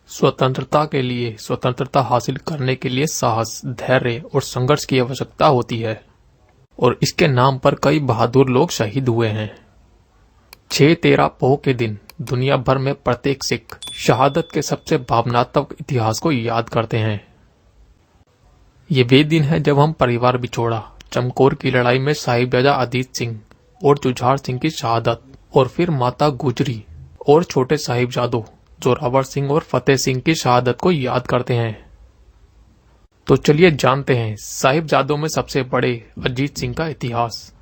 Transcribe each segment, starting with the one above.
स्वतंत्रता के लिए स्वतंत्रता हासिल करने के लिए साहस, धैर्य और संघर्ष की आवश्यकता होती है और इसके नाम पर कई बहादुर लोग शहीद हुए हैं। 6/13 पोह के दिन दुनिया भर में प्रत्येक सिख शहादत के सबसे भावनात्मक इतिहास को याद करते हैं। ये वे दिन है जब हम परिवार बिछोड़ा, चमकौर की लड़ाई में साहिबजादा अजीत सिंह और जुझार सिंह की शहादत और फिर माता गुजरी और छोटे साहिबजादों जोरावर सिंह और फतेह सिंह की शहादत को याद करते हैं। तो चलिए जानते हैं साहिबजादों में सबसे बड़े अजीत सिंह का इतिहास।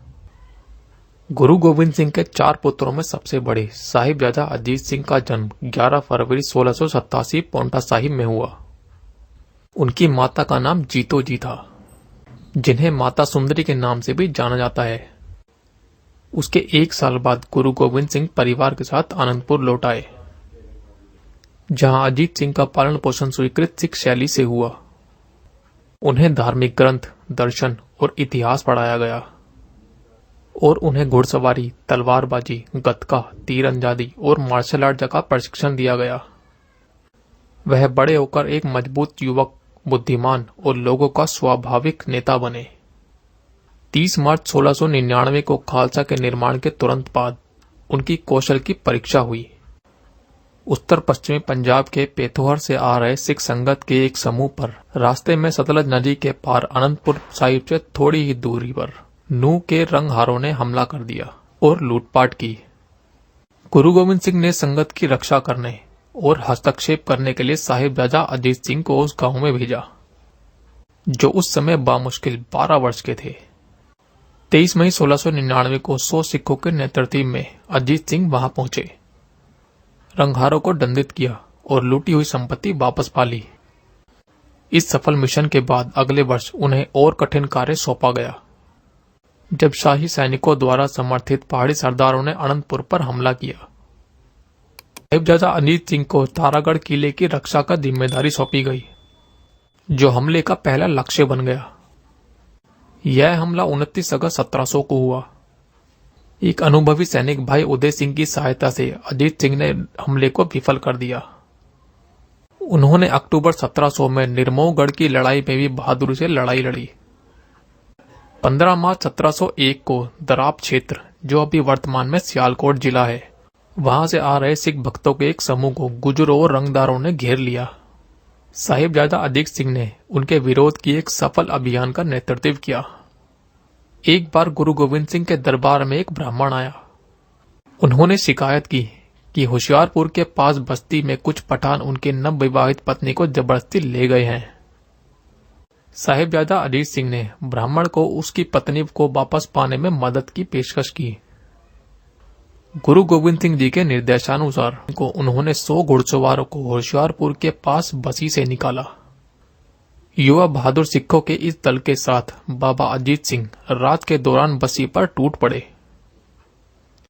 गुरु गोविंद सिंह के 4 पुत्रों में सबसे बड़े साहिबजादा अजीत सिंह का जन्म 11 फरवरी 1687 पांवटा साहिब में हुआ। उनकी माता का नाम जीतो जी था, जिन्हें माता सुंदरी के नाम से भी जाना जाता है। उसके 1 साल बाद गुरु गोविंद सिंह परिवार के साथ आनंदपुर लौट आए, जहां अजीत सिंह का पालन पोषण स्वीकृत सिख शैली से हुआ। उन्हें धार्मिक ग्रंथ, दर्शन और इतिहास पढ़ाया गया और उन्हें घुड़सवारी, तलवारबाजी, गतका, तीरंदाजी और मार्शल आर्ट का प्रशिक्षण दिया गया। वह बड़े होकर एक मजबूत युवक, बुद्धिमान और लोगों का स्वाभाविक नेता बने। 30 मार्च 1699 को खालसा के निर्माण के तुरंत बाद उनकी कौशल की परीक्षा हुई। उत्तर पश्चिमी पंजाब के पेथोहर से आ रहे सिख संगत के एक समूह पर रास्ते में सतलज नदी के पार अनंतपुर साहिब से थोड़ी ही दूरी पर नूह के रंगहारों ने हमला कर दिया और लूटपाट की। गुरु गोविंद सिंह ने संगत की रक्षा करने और हस्तक्षेप करने के लिए साहिबजादा अजीत सिंह को उस गांव में भेजा, जो उस समय बामुश्किल 12 वर्ष के थे। 23 मई 1699 को 100 सिखों के नेतृत्व में अजीत सिंह वहां पहुंचे, रंगहारों को दंडित किया और लूटी हुई संपत्ति वापस पा ली। इस सफल मिशन के बाद अगले वर्ष उन्हें और कठिन कार्य सौंपा गया, जब शाही सैनिकों द्वारा समर्थित पहाड़ी सरदारों ने अनंतपुर पर हमला किया। साहिबजादा अजीत सिंह को तारागढ़ किले की रक्षा का जिम्मेदारी सौंपी गई, जो हमले का पहला लक्ष्य बन गया। यह हमला 29 अगस्त 1700 को हुआ। एक अनुभवी सैनिक भाई उदय सिंह की सहायता से अजीत सिंह ने हमले को विफल कर दिया। उन्होंने अक्टूबर 1700 में निर्मोहगढ़ की लड़ाई में भी बहादुरी से लड़ाई लड़ी। 15 मार्च 1701 को दराब क्षेत्र, जो अभी वर्तमान में सियालकोट जिला है, वहां से आ रहे सिख भक्तों के एक समूह को गुजरों और रंगदारों ने घेर लिया। साहिबजादा अजीत सिंह ने उनके विरोध की एक सफल अभियान का नेतृत्व किया। एक बार गुरु गोविंद सिंह के दरबार में एक ब्राह्मण आया। उन्होंने शिकायत की कि होशियारपुर के पास बस्ती में कुछ पठान उनके नवविवाहित पत्नी को जबरदस्ती ले गए हैं। साहिबजादा अजीत सिंह ने ब्राह्मण को उसकी पत्नी को वापस पाने में मदद की पेशकश की। गुरु गोविंद सिंह जी के निर्देशानुसार उन्होंने 100 घुड़सवारों को होशियारपुर के पास बसी से निकाला। युवा बहादुर सिखों के इस दल के साथ बाबा अजीत सिंह रात के दौरान बसी पर टूट पड़े।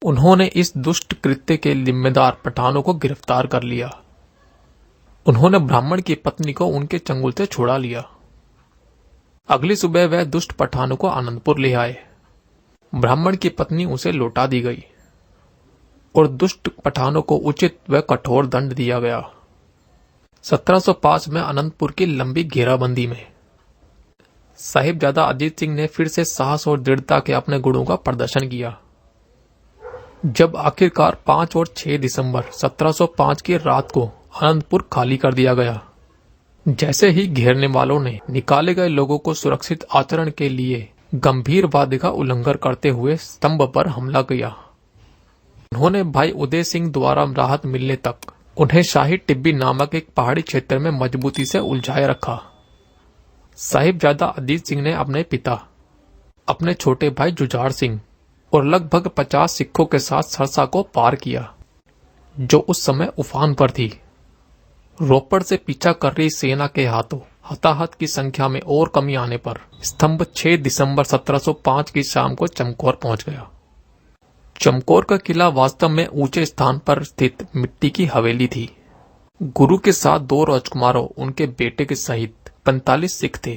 उन्होंने इस दुष्ट कृत्य के जिम्मेदार पठानों को गिरफ्तार कर लिया। उन्होंने ब्राह्मण की पत्नी को उनके चंगुल से छुड़ा लिया। अगली सुबह वह दुष्ट पठानों को आनंदपुर ले आए। ब्राह्मण की पत्नी उसे लौटा दी गई और दुष्ट पठानों को उचित व कठोर दंड दिया गया। 1705 में अनंतपुर की लंबी घेराबंदी में साहिबजादा अजीत सिंह ने फिर से साहस और दृढ़ता के अपने गुणों का प्रदर्शन किया। जब आखिरकार 5 और 6 दिसंबर 1705 की रात को अनंतपुर खाली कर दिया गया, जैसे ही घेरने वालों ने निकाले गए लोगों को सुरक्षित आचरण के लिए गंभीर वादे का उल्लंघन करते हुए स्तंभ पर हमला किया। उन्होंने भाई उदय सिंह द्वारा राहत मिलने तक उन्हें शाही टिब्बी नामक एक पहाड़ी क्षेत्र में मजबूती से उलझाए रखा। साहिबजादा अजीत सिंह ने अपने पिता, अपने छोटे भाई जुझार सिंह और लगभग 50 सिखों के साथ सरसा को पार किया, जो उस समय उफान पर थी। रोपड़ से पीछा कर रही सेना के हाथों हताहत की संख्या में और कमी आने पर स्तंभ 6 दिसंबर 1705 की शाम को चमकौर पहुंच गया। चमकौर का किला वास्तव में ऊंचे स्थान पर स्थित मिट्टी की हवेली थी। गुरु के साथ 2 राजकुमारों, उनके बेटे के सहित 45 सिख थे।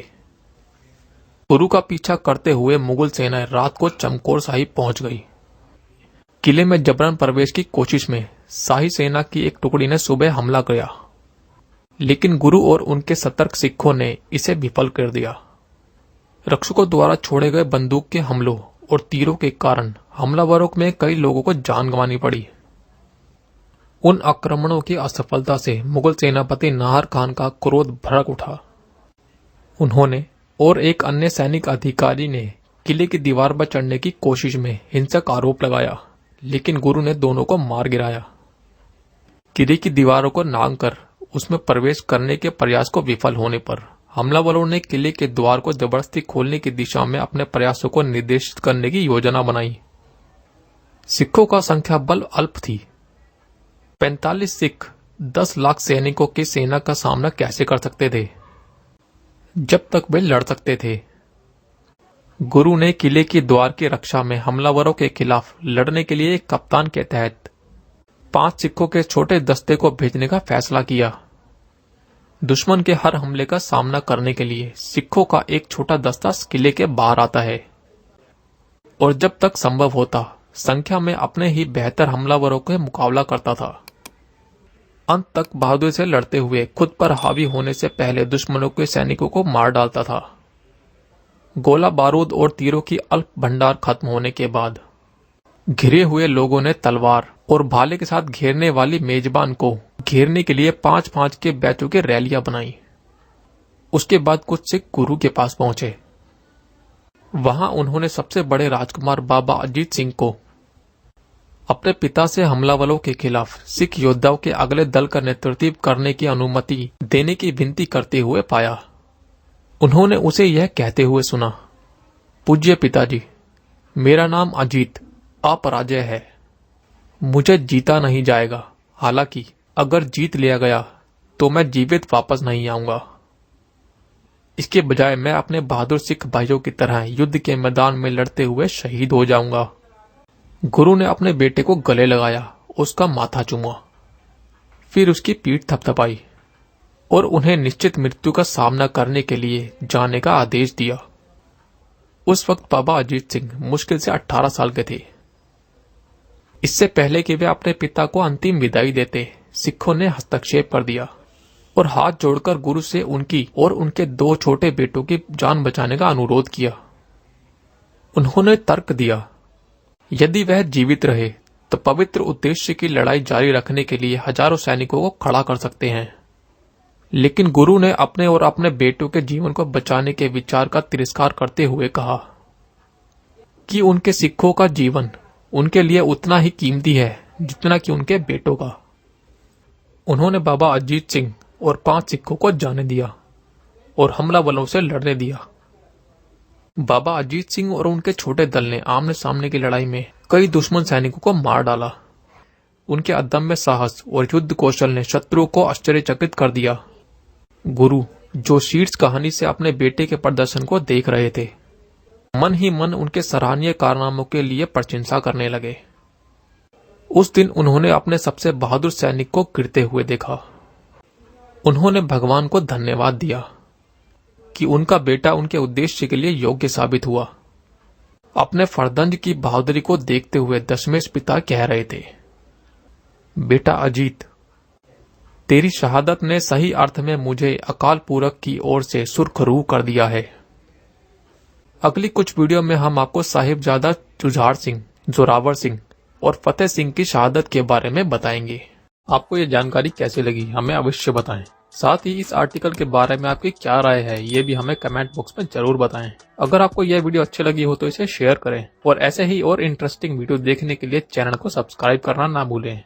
गुरु का पीछा करते हुए मुगल सेना रात को चमकौर साहिब पहुंच गई। किले में जबरन प्रवेश की कोशिश में शाही सेना की एक टुकड़ी ने सुबह हमला किया। लेकिन गुरु और उनके सतर्क सिखों ने इसे विफल कर दिया। रक्षकों द्वारा छोड़े गए बंदूक के हमलों और तीरों के कारण हमलावरों में कई लोगों को जान गंवानी पड़ी। उन आक्रमणों की असफलता से मुगल सेनापति नाहर खान का क्रोध भड़क उठा। उन्होंने और एक अन्य सैनिक अधिकारी ने किले की दीवार पर चढ़ने की कोशिश में हिंसक आरोप लगाया, लेकिन गुरु ने दोनों को मार गिराया। किले की दीवारों को लांघकर उसमें प्रवेश करने के प्रयास को विफल होने पर हमलावरों ने किले के द्वार को जबरदस्ती खोलने की दिशा में अपने प्रयासों को निर्देशित करने की योजना बनाई। सिखों का संख्या बल अल्प थी। 45 सिख 10 लाख सैनिकों की सेना का सामना कैसे कर सकते थे, जब तक वे लड़ सकते थे। गुरु ने किले की द्वार की रक्षा में हमलावरों के खिलाफ लड़ने के लिए एक कप्तान के तहत 5 सिखों के छोटे दस्ते को भेजने का फैसला किया। दुश्मन के हर हमले का सामना करने के लिए सिखों का एक छोटा दस्ता किले के बाहर आता है और जब तक संभव होता संख्या में अपने ही बेहतर हमलावरों के मुकाबला करता था। अंत तक बहादुरी से लड़ते हुए खुद पर हावी होने से पहले दुश्मनों के सैनिकों को मार डालता था। गोला बारूद और तीरों की अल्प भंडार खत्म होने के बाद घिरे हुए लोगों ने तलवार और भाले के साथ घेरने वाली मेजबान को घेरने के लिए 5-5 के बैचों की रैलियां बनाई। उसके बाद कुछ सिख गुरु के पास पहुंचे। वहां उन्होंने सबसे बड़े राजकुमार बाबा अजीत सिंह को अपने पिता से हमलावरों के खिलाफ सिख योद्धाओं के अगले दल का नेतृत्व करने की अनुमति देने की विनती करते हुए पाया। उन्होंने उसे यह कहते हुए सुना, पूज्य पिताजी, मेरा नाम अजीत अपराजय है। मुझे जीता नहीं जाएगा। हालांकि अगर जीत लिया गया तो मैं जीवित वापस नहीं आऊंगा। इसके बजाय मैं अपने बहादुर सिख भाइयों की तरह युद्ध के मैदान में लड़ते हुए शहीद हो जाऊंगा। गुरु ने अपने बेटे को गले लगाया, उसका माथा चूमा, फिर उसकी पीठ थपथपाई और उन्हें निश्चित मृत्यु का सामना करने के लिए जाने का आदेश दिया। उस वक्त बाबा अजीत सिंह मुश्किल से 18 साल के थे। इससे पहले कि वे अपने पिता को अंतिम विदाई देते, सिखों ने हस्तक्षेप कर दिया और हाथ जोड़कर गुरु से उनकी और उनके 2 छोटे बेटों की जान बचाने का अनुरोध किया। उन्होंने तर्क दिया, यदि वह जीवित रहे तो पवित्र उद्देश्य की लड़ाई जारी रखने के लिए हजारों सैनिकों को खड़ा कर सकते हैं। लेकिन गुरु ने अपने और अपने बेटों के जीवन को बचाने के विचार का तिरस्कार करते हुए कहा कि उनके सिखों का जीवन उनके लिए उतना ही कीमती है जितना कि उनके बेटों का। उन्होंने बाबा अजीत सिंह और 5 सिखों को जाने दिया और हमलावरों से लड़ने दिया। बाबा अजीत सिंह और उनके छोटे दल ने आमने सामने की लड़ाई में कई दुश्मन सैनिकों को मार डाला। उनके अदम्य साहस और युद्ध कौशल ने शत्रुओं को आश्चर्यचकित कर दिया। गुरु, जो शीर्ष कहानी से अपने बेटे के प्रदर्शन को देख रहे थे, मन ही मन उनके सराहनीय कारनामों के लिए प्रशंसा करने लगे। उस दिन उन्होंने अपने सबसे बहादुर सैनिक को गिरते हुए देखा। उन्होंने भगवान को धन्यवाद दिया कि उनका बेटा उनके उद्देश्य के लिए योग्य साबित हुआ। अपने फर्जंद की बहादुरी को देखते हुए दशमेश पिता कह रहे थे, बेटा अजीत, तेरी शहादत ने सही अर्थ में मुझे अकाल पूरक की ओर से सुरखरू कर दिया है। अगली कुछ वीडियो में हम आपको साहिबजादा जुझार सिंह, जोरावर सिंह और फतेह सिंह की शहादत के बारे में बताएंगे। आपको ये जानकारी कैसी लगी हमें अवश्य बताएं। साथ ही इस आर्टिकल के बारे में आपकी क्या राय है ये भी हमें कमेंट बॉक्स में जरूर बताएं। अगर आपको यह वीडियो अच्छी लगी हो तो इसे शेयर करें और ऐसे ही और इंटरेस्टिंग वीडियो देखने के लिए चैनल को सब्सक्राइब करना ना भूलें।